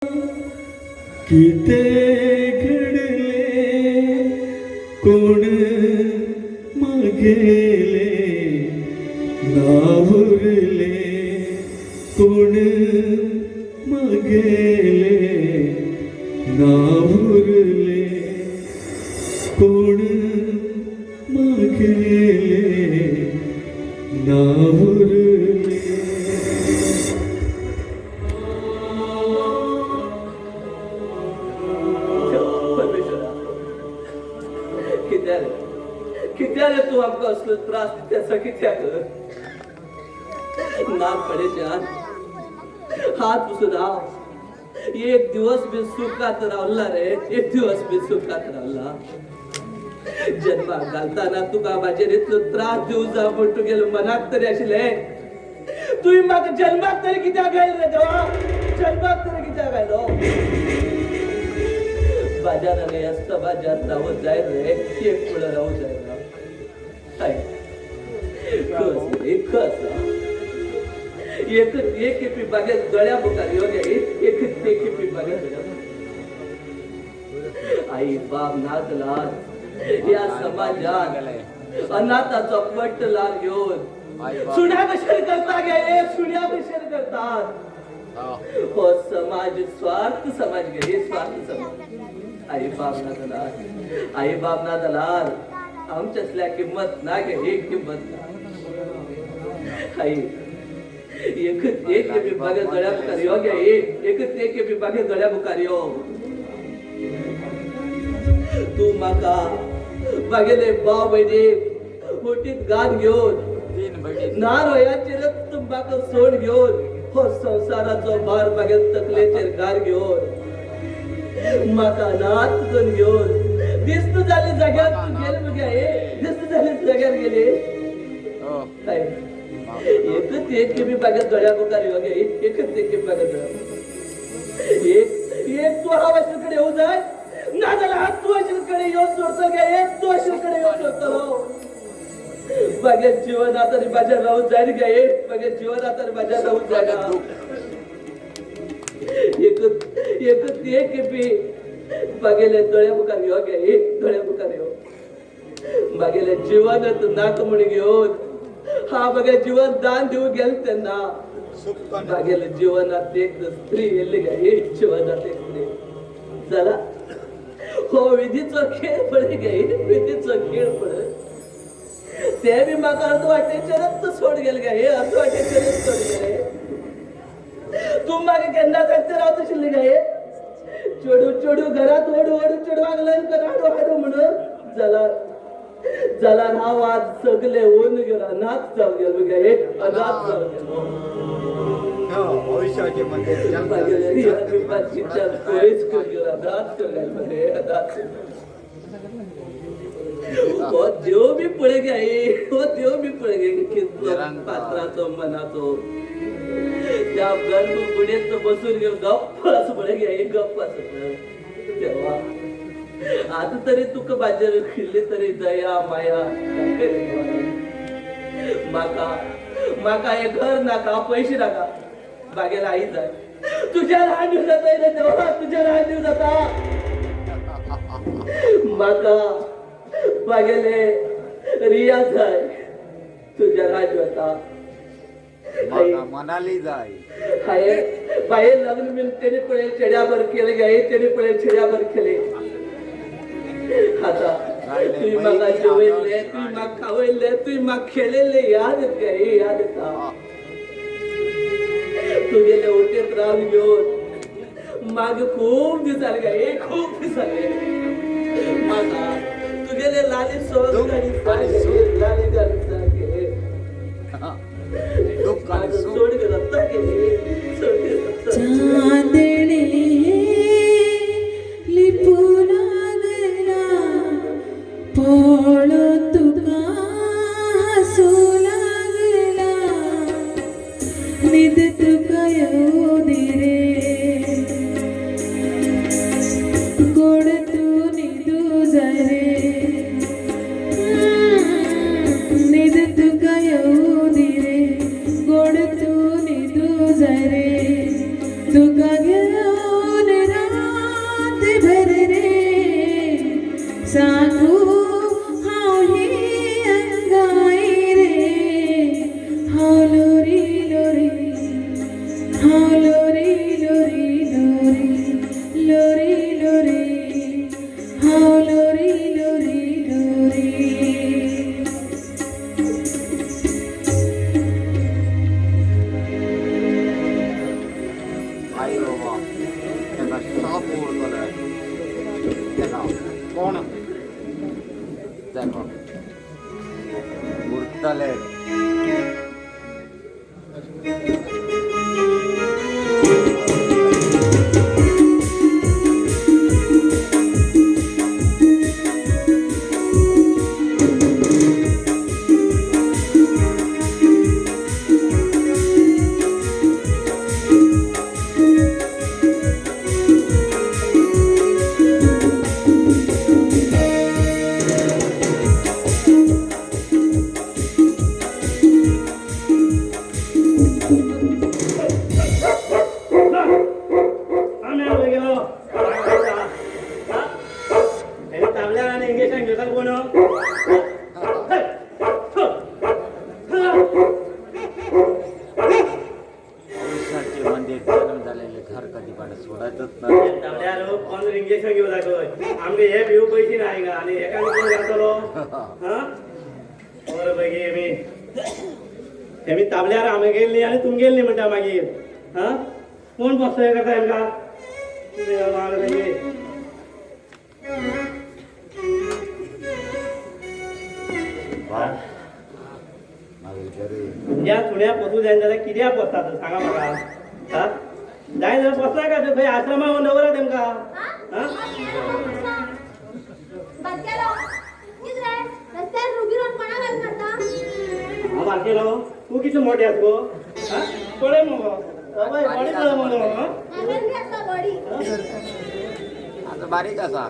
किते घडले कोण मागेले नावरले कोण मागेले नावरले कोण मागेले नावरले. कित्याले तू आमका असलो त्रास त्याचा कित्याक नाक पडेच्या हात पुसून राव एक दिवस बी सुखात रावला रे एक दिवस बी सुखात रावला. जन्माक घालताना तुका माझेर इतलो त्रास दिवं जा म्हण तुगेलो मनाक तरी आशिल्ले तुवें म्हाका जन्माक तरी कित्याक घायल रे देवा जन्माक तरी कित्याक घायलो. बाजाराने असता बाजार रावत जाय रे एक फुलं राहू जाय एक एपी बागेत गळ्या बुकार येऊ द्या एक एपी बागेत आई बाप नातला या समाजात अनाथाचा पट्ट लाल घेऊन सुण्या कशेर करता गे सुण्या कशेर करतात. हो समाज स्वार्थ समाज गे हे स्वार्थ समाज. आई बाप ना दलाल आमच्यातल्या किंमत ना गे एक किंमत ना. आई एक बागे गळ्या बुकार यो गे एक बागे गळ्या बुकार यो. तू माका बागेले भाव बहिणी मोठीत गान घेऊन नारळाचेर तुंबाक सोड घेऊन हो संसाराचो भार बागेत तकलेचेर गार घेऊन माका नात करून घेऊन दिस्त झाली जाग्यार तू गेले मगे दिस्त झाली जाग्यार गेले. एकच एक बी बागेत गळ्या बुकार यो गे एकच एक बागेत एक तू हवाशीकडे येऊ जाय ना झाला तू अशीकडे येऊन सोडतो गे एक तू अशीकडे येऊन सोडतो. बागेत जीवन आता बाजार राहून जाईल गे एक बागेत जीवन आता बाजार राहून जायला एकच एक बी बागेले दोळ्या बुकार यो गे एक दोळ्या बुकार यो. बागेले जीवनच नाक म्हण घेऊन हा बघा जीवन दान देऊ गेल त्यांना बागेले जीवनात एक स्त्री येली गे एक जीवनात एक स्त्री चला हो विधीचो खेळ पडे गे विधीचो खेळ पड ते बी म्हाका अर्ध वाटेचेरच सोड गेले गे हे अर्ध वाटेचेरच सोड गेले. तू मागे केन्ना सांगते रावत आशिल्ली गे चेडू चेडू घरात ओडू ओडू चेडवाक लग्न कर हाडू हाडू म्हणून जाल्यार हांव आज सगळे ओन गेलो अनाथ जावन गेलो गे अनाथ जावन गेलो. भविष्याचे म्हणजे हो देव बी पळे गे हो देव बी पळे गे कितलो पात्राचो मनाचो त्या गर्भ बुडयेत बसून घेऊन गप्प असं पळे गे गप्प असं देवा आता तरी तुका बाजार खिल्ली तरी दया माया माका हे घर नाका पैसे नाका बागेला आई जाय तुझ्या लहान दिवसात येईल तेव्हा तुझ्या लहान दिवसात माका बागेले रिया जाय तुझ्या लहान दिवसात मनाली जाय हाय बाहेर लग्न मी तेने पळे चेड्याभर केले गे तेने पळे चेड्याभर केले. आता तुम्ही म्हाका जेवयले तुम्ही म्हाका खावयले तुम्ही म्हाका खेळयले याद येता हे याद येता. तुगेले ओटेत रावन घेवन मागे खूब दीस जाले गे खूब दीस जाले म्हाका तुगेले लाली सोड लाली घालून सारखे सोड गेलो चांदणे लिपू लागला पोळो तुका हसू लागला निद तुका येऊ दे रे गोड तू निदू जाय रे निद तुका येऊ दे रे गोड तू निदू जाय रे. सांगू हांव ही अंगाई रे हांव लोरी लोरी हांव लोरी लोरी लोरी लोरी लोरी हांव लोरी लोरी लोरी आई बाबा त्याला साप ओढतोय त्याला कोण देखो उरतले आम्ही आलो गेलो ताबल्या आणि इंग्लिशान घेतात कोण ईश्वरचे मंदिर जन्म झालेले घर कधी पण सोडायचंच नाही ताबल्या कोण इंग्लिशान घेऊ लागतोय आमगे हे भिव पैसे नाही का आणि एका कोण घातलो हा बरं पैकी मी ताबल्यार आम्ही गेली आणि तुम गेली म्हणता मागीर हा कोण बसतोय करता एमका माझ्या घरी तुमच्या सुण्या पसू जाय जाल्यार कित्याक बसतात सांगा म्हाका हा जाय जाल्यार बसला का खंय आश्रमाक दवरा तेमका हा हांव बारकेलो तूं कितें मोठे आस गो हा पळय मगो बाबा बडी पळय मगो हा आता बारीक असा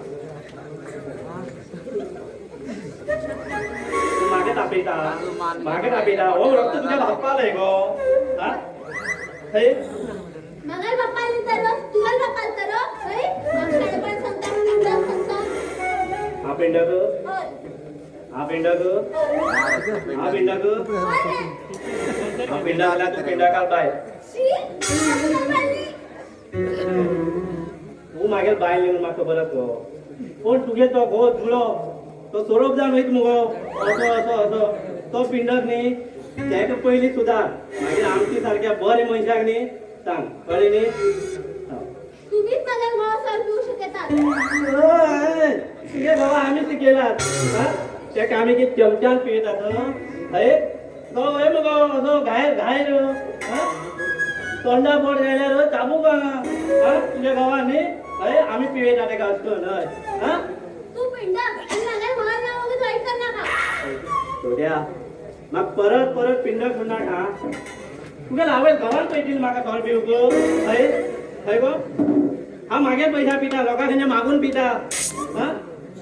तूं म्हाका तापयता म्हाका तापयता हो रक्त तुज्या बाप्पा आलंय गो हा थंय हा पेंडक हा पेंडक हा पेंडक हा पेंडा आला तू पेंडा काल बाय तू मागेल बायल येऊन म्हाका खबर आसा गो पूण तुगे तो गो धुळो तो सोरोप जावन वयता मुगो असो असो असो तो पिंडक न्ही तेका पयलीं सुदार मागीर आमची सारक्या बरे मनशाक न्ही सांग कळ्ळें न्ही तुगे बाबा आमी शिकयलात तेका आमी कितें चमच्यान पियेतात हय तो हय मुगो असो घायर घायर तोंडा बोट गेल्यार चाबूक हा तुज्या गांवान न्ही हय आमी पियेता तेका अशें हय हा थोड्या म्हाका परत परत पिंडक म्हणनाका तुगे आवय घरान पळयतील म्हाका थोडे पिवूंक हय हय गो हांव मागे पयशा पिता लोकां कडल्यान मागून पिता हा